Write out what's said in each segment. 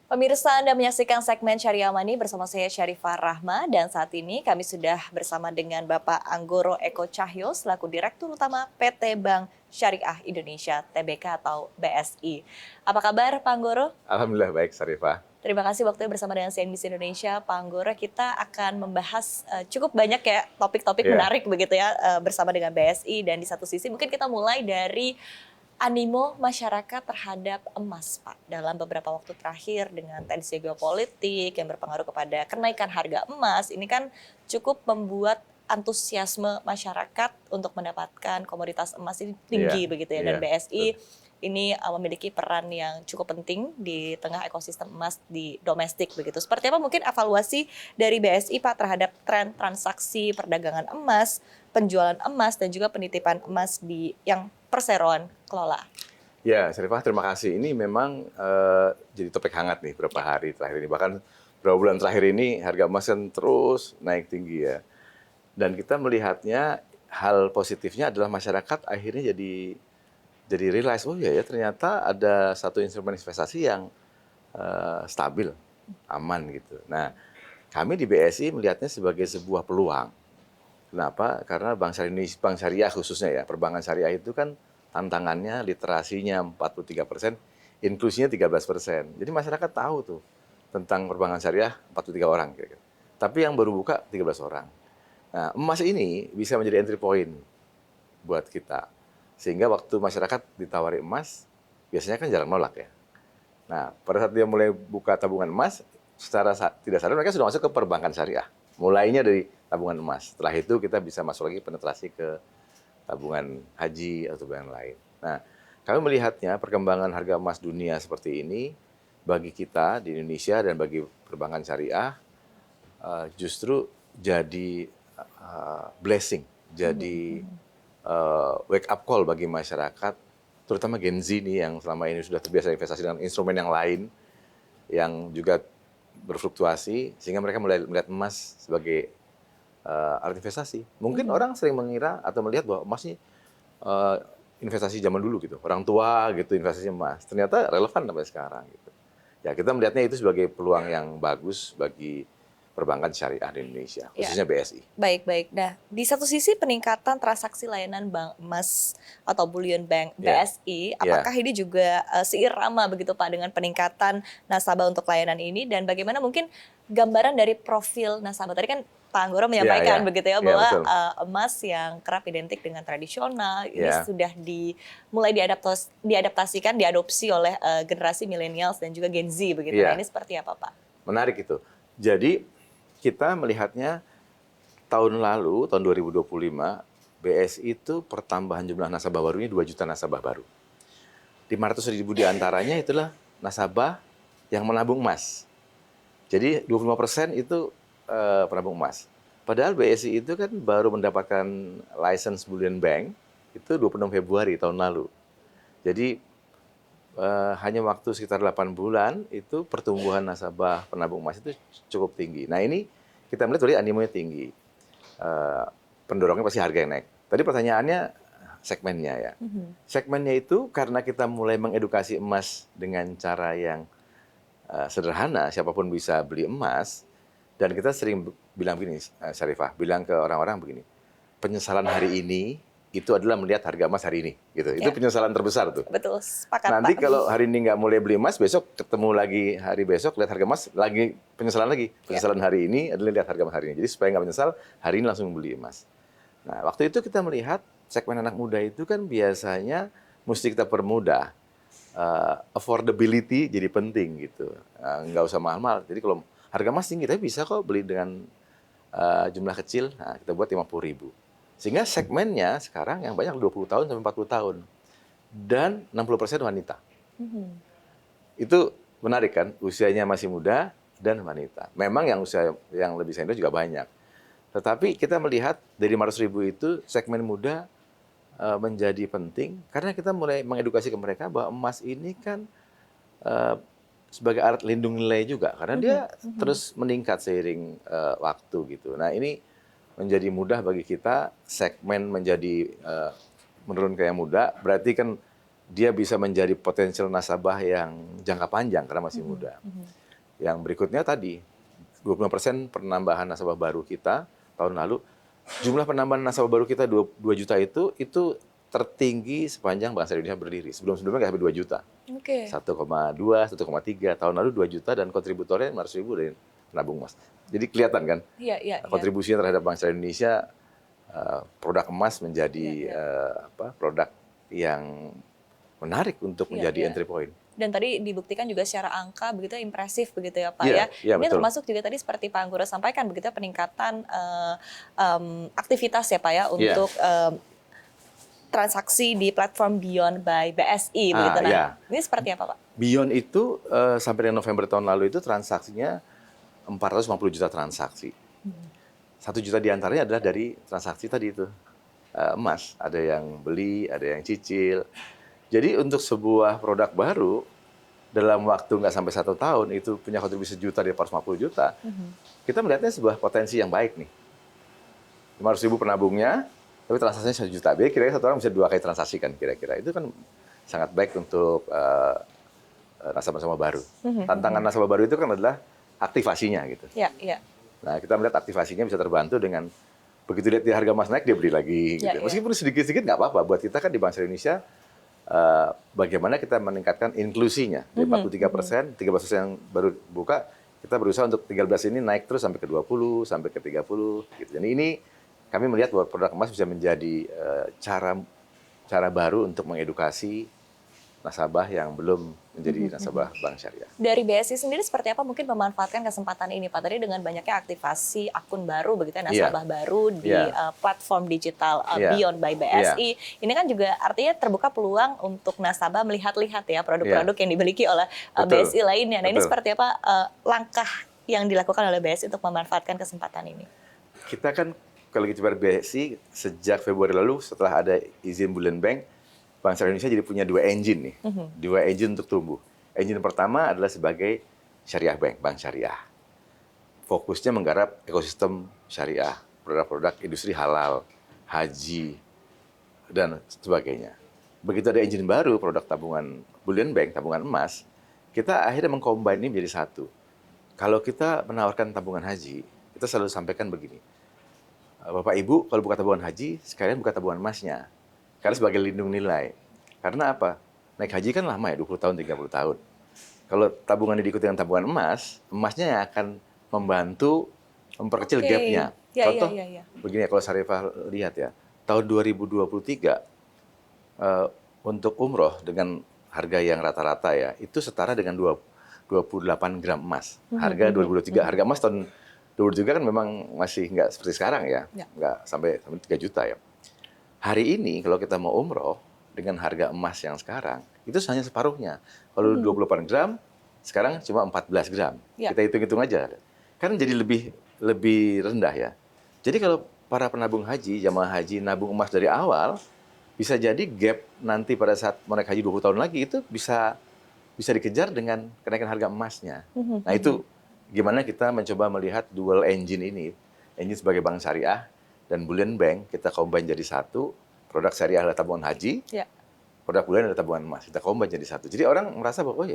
Pemirsa, Anda menyaksikan segmen Syariah Money bersama saya Syarifah Rahma dan saat ini kami sudah bersama dengan Bapak Anggoro Eko Cahyo selaku Direktur Utama PT Bank Syariah Indonesia (TBK) atau BSI. Apa kabar Pak Anggoro? Alhamdulillah baik, Syarifah. Terima kasih waktunya bersama dengan CNBC Indonesia. Pak Anggoro, kita akan membahas cukup banyak ya topik-topik menarik begitu ya bersama dengan BSI, dan di satu sisi mungkin kita mulai dari animo masyarakat terhadap emas, Pak. Dalam beberapa waktu terakhir dengan tensi geopolitik yang berpengaruh kepada kenaikan harga emas, ini kan cukup membuat antusiasme masyarakat untuk mendapatkan komoditas emas ini tinggi begitu ya. Dan BSI ini memiliki peran yang cukup penting di tengah ekosistem emas di domestik begitu. Seperti apa mungkin evaluasi dari BSI, Pak, terhadap tren transaksi perdagangan emas, penjualan emas dan juga penitipan emas di yang perseroan kelola? Ya, Syarifah, terima kasih. Ini memang jadi topik hangat nih beberapa hari terakhir ini. Bahkan beberapa bulan terakhir ini harga emas kan terus naik tinggi ya. Dan kita melihatnya hal positifnya adalah masyarakat akhirnya jadi realize, oh ya ternyata ada satu instrumen investasi yang stabil, aman gitu. Nah, kami di BSI melihatnya sebagai sebuah peluang. Kenapa? Karena Bank Syariah khususnya ya, perbankan syariah itu kan tantangannya literasinya 43%, inklusinya 13%. Jadi masyarakat tahu tuh tentang perbankan syariah 43 orang kira-kira. Tapi yang baru buka 13 orang. Nah, emas ini bisa menjadi entry point buat kita. Sehingga waktu masyarakat ditawari emas, biasanya kan jarang nolak ya. Nah, pada saat dia mulai buka tabungan emas, secara tidak sadar mereka sudah masuk ke perbankan syariah. Mulainya dari tabungan emas. Setelah itu kita bisa masuk lagi penetrasi ke tabungan haji atau yang lain. Nah, kami melihatnya perkembangan harga emas dunia seperti ini bagi kita di Indonesia dan bagi perbankan syariah justru jadi blessing, jadi wake up call bagi masyarakat, terutama Gen Z nih yang selama ini sudah terbiasa investasi dengan instrumen yang lain yang juga berfluktuasi, sehingga mereka mulai melihat emas sebagai alat investasi. Mungkin orang sering mengira atau melihat bahwa emas ini investasi zaman dulu gitu, orang tua gitu investasi emas. Ternyata relevan sampai sekarang gitu. Ya, kita melihatnya itu sebagai peluang yang bagus bagi perbankan syariah di Indonesia, khususnya BSI. Baik. Nah, di satu sisi peningkatan transaksi layanan bank emas atau bullion bank BSI, apakah ini juga seirama begitu Pak dengan peningkatan nasabah untuk layanan ini, dan bagaimana mungkin gambaran dari profil nasabah? Tadi kan Pak Anggoro menyampaikan begitu ya bahwa emas yang kerap identik dengan tradisional ini sudah mulai diadaptasikan, diadopsi oleh generasi millennials dan juga Gen Z begitu. Nah, ini seperti apa Pak? Menarik itu. Jadi kita melihatnya tahun lalu, tahun 2025, BSI itu pertambahan jumlah nasabah barunya 2 juta nasabah baru. 500.000 diantaranya itulah nasabah yang menabung emas. Jadi 25% itu penabung emas. Padahal BSI itu kan baru mendapatkan license bullion bank itu 26 Februari tahun lalu. Jadi hanya waktu sekitar 8 bulan itu pertumbuhan nasabah penabung emas itu cukup tinggi. Nah, ini kita melihat tadi animonya tinggi. Pendorongnya pasti harga yang naik. Tadi pertanyaannya segmennya ya. Segmennya itu karena kita mulai mengedukasi emas dengan cara yang sederhana, siapapun bisa beli emas. Dan kita sering bilang begini, Syarifah, bilang ke orang-orang begini, penyesalan hari ini itu adalah melihat harga emas hari ini, gitu. Itu penyesalan terbesar tuh. Betul, sepakat Nanti Pak. kalau hari ini nggak mulai beli emas, besok ketemu lagi hari besok, lihat harga emas, lagi penyesalan lagi. Penyesalan hari ini adalah lihat harga emas hari ini. Jadi supaya nggak menyesal, hari ini langsung beli emas. Nah, waktu itu kita melihat segmen anak muda itu kan biasanya mesti kita permudah. Affordability jadi penting gitu. Nggak usah mahal-mahal. Jadi kalau harga emas tinggi, tapi bisa kok beli dengan jumlah kecil, nah, kita buat 50.000. Sehingga segmennya sekarang yang banyak 20 tahun sampai 40 tahun. Dan 60% wanita. Itu menarik kan, usianya masih muda dan wanita. Memang yang usia yang lebih senior juga banyak. Tetapi kita melihat dari 500.000 itu segmen muda menjadi penting karena kita mulai mengedukasi ke mereka bahwa emas ini kan sebagai alat lindung nilai juga karena dia terus meningkat seiring waktu gitu. Nah, ini menjadi mudah bagi kita, segmen menjadi menurun ke yang muda, berarti kan dia bisa menjadi potensial nasabah yang jangka panjang karena masih muda. Yang berikutnya tadi, 25% penambahan nasabah baru kita tahun lalu. Jumlah penambahan nasabah baru kita 2 juta itu tertinggi sepanjang Bangsa Indonesia berdiri. Sebelum-sebelumnya nggak sampai 2 juta. Oke. 1,2, 1,3. Tahun lalu 2 juta dan kontributornya 500.000 dari penabung emas. Jadi kelihatan kan Iya, iya, iya. kontribusinya terhadap Bangsa Indonesia, produk emas menjadi produk yang menarik untuk Iya, menjadi iya. entry point. Dan tadi dibuktikan juga secara angka begitu impresif begitu ya Pak Iya, ya. iya, Ini betul. termasuk juga tadi seperti Pak Anggoro sampaikan begitu ya, peningkatan aktivitas ya Pak ya untuk transaksi di platform Beyond by BSI begitu. Nah, iya. ini seperti apa Pak? Beyond itu sampai dengan November tahun lalu itu transaksinya 450 juta transaksi. 1 juta diantaranya adalah dari transaksi tadi itu, emas. Ada yang beli, ada yang cicil. Jadi untuk sebuah produk baru, dalam waktu nggak sampai 1 tahun, itu punya kontribusi 1 juta dari 450 juta, kita melihatnya sebuah potensi yang baik nih. 500.000 penabungnya, tapi transaksinya 1 juta. Jadi kira-kira 1 orang bisa 2 kali transaksi kan kira-kira. Itu kan sangat baik untuk nasabah-nasabah baru. Tantangan nasabah baru itu kan adalah aktivasinya gitu. Iya, iya. Nah, kita melihat aktivasinya bisa terbantu dengan begitu lihat di harga emas naik, dia beli lagi. Gitu. Ya, ya. Meskipun sedikit-sedikit nggak apa-apa. Buat kita kan di Bangsa Indonesia, bagaimana kita meningkatkan inklusinya. Dari 43%, 13% yang baru buka, kita berusaha untuk 13 ini naik terus sampai ke 20, sampai ke 30. Gitu. Jadi ini kami melihat bahwa produk emas bisa menjadi cara baru untuk mengedukasi nasabah yang belum menjadi nasabah bank syariah. Dari BSI sendiri seperti apa mungkin memanfaatkan kesempatan ini Pak? Tadi dengan banyaknya aktivasi akun baru begitu ya, nasabah baru di platform digital Beyond by BSI. Ini kan juga artinya terbuka peluang untuk nasabah melihat-lihat ya produk-produk yang dimiliki oleh BSI lainnya. Nah, ini seperti apa langkah yang dilakukan oleh BSI untuk memanfaatkan kesempatan ini? Kita kan kalau gitu BSI sejak Februari lalu setelah ada izin Bullion Bank, Bank Syariah Indonesia jadi punya 2 engine nih, 2 engine untuk tumbuh. Engine pertama adalah sebagai syariah bank syariah. Fokusnya menggarap ekosistem syariah, produk-produk industri halal, haji, dan sebagainya. Begitu ada engine baru, produk tabungan Bullion Bank, tabungan emas, kita akhirnya mengcombine ini menjadi satu. Kalau kita menawarkan tabungan haji, kita selalu sampaikan begini, Bapak Ibu kalau buka tabungan haji, sekalian buka tabungan emasnya. Karena sebagai lindung nilai. Karena apa? Naik haji kan lama ya, 20 tahun, 30 tahun. Kalau tabungan diikuti dengan tabungan emas, emasnya yang akan membantu memperkecil gapnya. Contoh, begini ya, kalau Syarifah lihat ya, tahun 2023, untuk umroh dengan harga yang rata-rata ya, itu setara dengan 28 gram emas. Harga 2023, harga emas tahun 2023 kan memang masih nggak seperti sekarang ya, nggak sampai 3 juta ya. Hari ini kalau kita mau umroh dengan harga emas yang sekarang, itu hanya separuhnya. Kalau 28 gram, sekarang cuma 14 gram. Kita hitung-hitung aja. Kan jadi lebih rendah ya. Jadi kalau para penabung haji, jamaah haji nabung emas dari awal, bisa jadi gap nanti pada saat mau naik haji 20 tahun lagi itu bisa dikejar dengan kenaikan harga emasnya. Nah itu gimana kita mencoba melihat dual engine ini. Engine sebagai bank syariah, dan Bullion Bank kita combine jadi satu, produk syariah adalah tabungan haji, produk Bullion adalah tabungan emas, kita combine jadi satu. Jadi orang merasa bahwa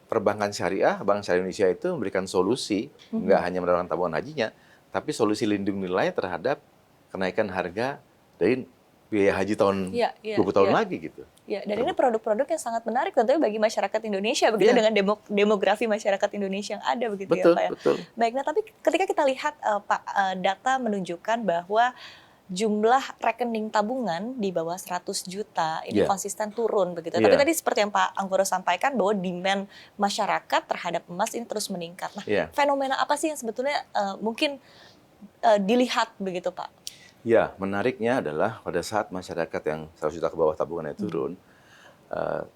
perbankan syariah, Bank Syariah Indonesia itu memberikan solusi, nggak hanya menawarkan tabungan hajinya, tapi solusi lindung nilai terhadap kenaikan harga dari biaya haji tahun 20 tahun lagi gitu. Ya, dan ini produk-produk yang sangat menarik tentunya bagi masyarakat Indonesia begitu dengan demografi masyarakat Indonesia yang ada begitu ya Pak ya. Betul. Baik, nah tapi ketika kita lihat Pak data menunjukkan bahwa jumlah rekening tabungan di bawah 100 juta ini konsisten turun begitu. Tapi tadi seperti yang Pak Anggoro sampaikan bahwa demand masyarakat terhadap emas ini terus meningkat. Nah, fenomena apa sih yang sebetulnya mungkin dilihat begitu Pak? Ya, menariknya adalah pada saat masyarakat yang 100 juta ke bawah tabungannya turun,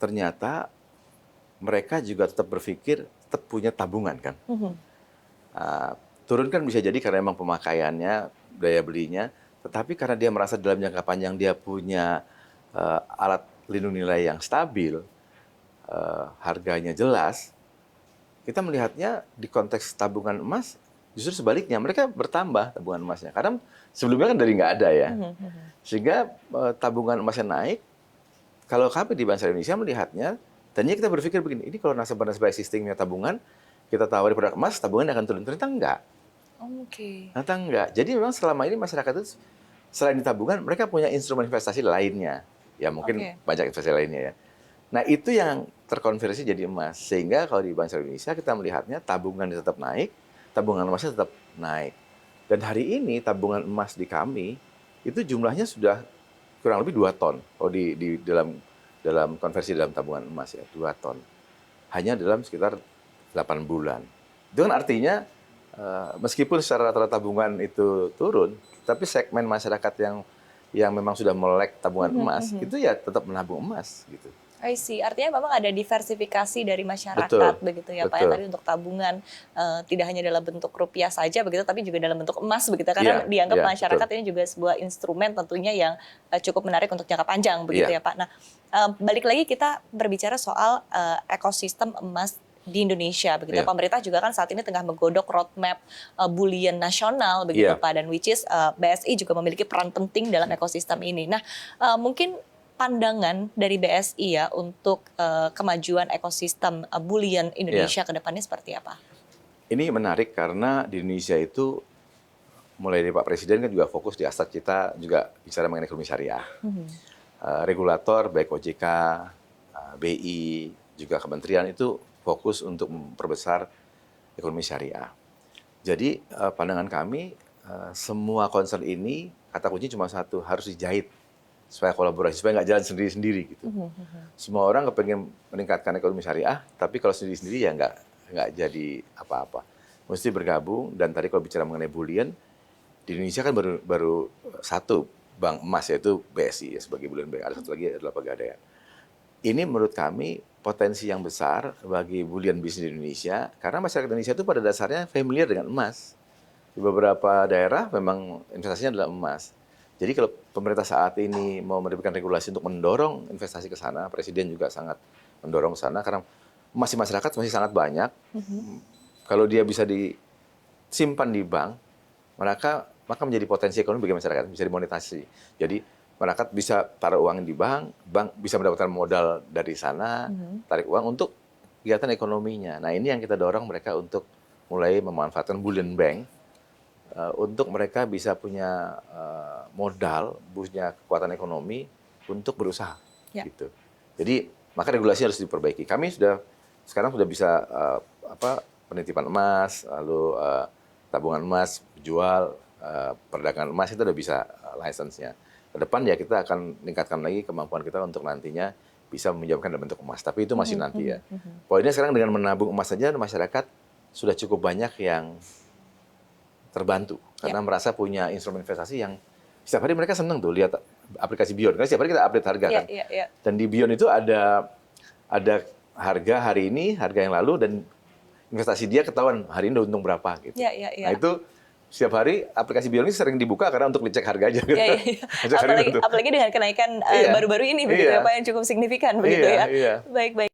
ternyata mereka juga tetap berpikir tetap punya tabungan kan. Turun kan bisa jadi karena memang pemakaiannya, daya belinya, tetapi karena dia merasa dalam jangka panjang dia punya alat lindung nilai yang stabil, harganya jelas, kita melihatnya di konteks tabungan emas justru sebaliknya, mereka bertambah tabungan emasnya. Karena sebelumnya kan dari nggak ada ya. Sehingga tabungan emasnya naik, kalau kami di Bank Syariah Indonesia melihatnya, tadinya kita berpikir begini, ini kalau nasabah-nasabah existingnya tabungan, kita tawari produk emas, tabungan akan turun. Ternyata enggak. Oke. Ternyata enggak. Jadi memang selama ini masyarakat itu selain di tabungan, mereka punya instrumen investasi lainnya. Ya mungkin banyak investasi lainnya ya. Nah itu yang terkonversi jadi emas. Sehingga kalau di Bank Syariah Indonesia kita melihatnya tabungan tetap naik, tabungan emasnya tetap naik. Dan hari ini tabungan emas di kami itu jumlahnya sudah kurang lebih 2 ton. Kalau di dalam konversi dalam tabungan emas ya 2 ton. Hanya dalam sekitar 8 bulan. Itu kan artinya meskipun secara rata-rata tabungan itu turun, tapi segmen masyarakat yang memang sudah melek tabungan emas itu ya tetap menabung emas gitu. I see. Artinya memang ada diversifikasi dari masyarakat begitu ya Pak ya, tadi untuk tabungan tidak hanya dalam bentuk rupiah saja begitu, tapi juga dalam bentuk emas begitu, karena dianggap masyarakat ini juga sebuah instrumen tentunya yang cukup menarik untuk jangka panjang begitu ya Pak. Nah, balik lagi kita berbicara soal ekosistem emas di Indonesia begitu. Pemerintah juga kan saat ini tengah menggodok roadmap bullion nasional begitu Pak, dan which is BSI juga memiliki peran penting dalam ekosistem ini. Nah, mungkin pandangan dari BSI ya untuk kemajuan ekosistem bullion Indonesia ke depannya seperti apa? Ini menarik karena di Indonesia itu mulai dari Pak Presiden kan juga fokus di aset kita juga bicara mengenai ekonomi syariah. Regulator baik OJK, BI, juga kementerian itu fokus untuk memperbesar ekonomi syariah. Jadi pandangan kami semua concern ini kata kunci cuma satu, harus dijahit supaya kolaborasi, supaya nggak jalan sendiri-sendiri gitu. Semua orang kepengen meningkatkan ekonomi syariah, tapi kalau sendiri-sendiri ya nggak jadi apa-apa. Mesti bergabung, dan tadi kalau bicara mengenai bullion, di Indonesia kan baru satu bank emas, yaitu BSI ya, sebagai bullion bank. Ada satu lagi adalah Pegadaian. Ini menurut kami potensi yang besar bagi bullion bisnis di Indonesia, karena masyarakat Indonesia itu pada dasarnya familiar dengan emas. Di beberapa daerah memang investasinya adalah emas. Jadi kalau pemerintah saat ini mau menerbitkan regulasi untuk mendorong investasi ke sana, Presiden juga sangat mendorong ke sana, karena emas di masyarakat masih sangat banyak. Kalau dia bisa disimpan di bank, maka menjadi potensi ekonomi bagi masyarakat, bisa dimonetasi. Jadi masyarakat bisa taruh uang di bank, bank bisa mendapatkan modal dari sana, tarik uang untuk kegiatan ekonominya. Nah ini yang kita dorong mereka untuk mulai memanfaatkan bullion bank, untuk mereka bisa punya modal, punya kekuatan ekonomi untuk berusaha, gitu. Jadi maka regulasi harus diperbaiki. Kami sekarang sudah bisa penitipan emas, lalu tabungan emas, jual, perdagangan emas itu sudah bisa license-nya. Ke depan ya kita akan meningkatkan lagi kemampuan kita untuk nantinya bisa meminjamkan dalam bentuk emas. Tapi itu masih nanti ya. Poinnya sekarang dengan menabung emas saja masyarakat sudah cukup banyak yang terbantu karena merasa punya instrumen investasi yang setiap hari mereka senang tuh lihat aplikasi Bion, karena setiap hari kita update harga kan. Dan di Bion itu ada harga hari ini, harga yang lalu, dan investasi dia ketahuan hari ini udah untung berapa gitu. Nah itu setiap hari aplikasi Bion ini sering dibuka karena untuk dicek harga aja. Apalagi dengan kenaikan baru-baru ini begitu ya Pak, yang cukup signifikan begitu ya. Baik.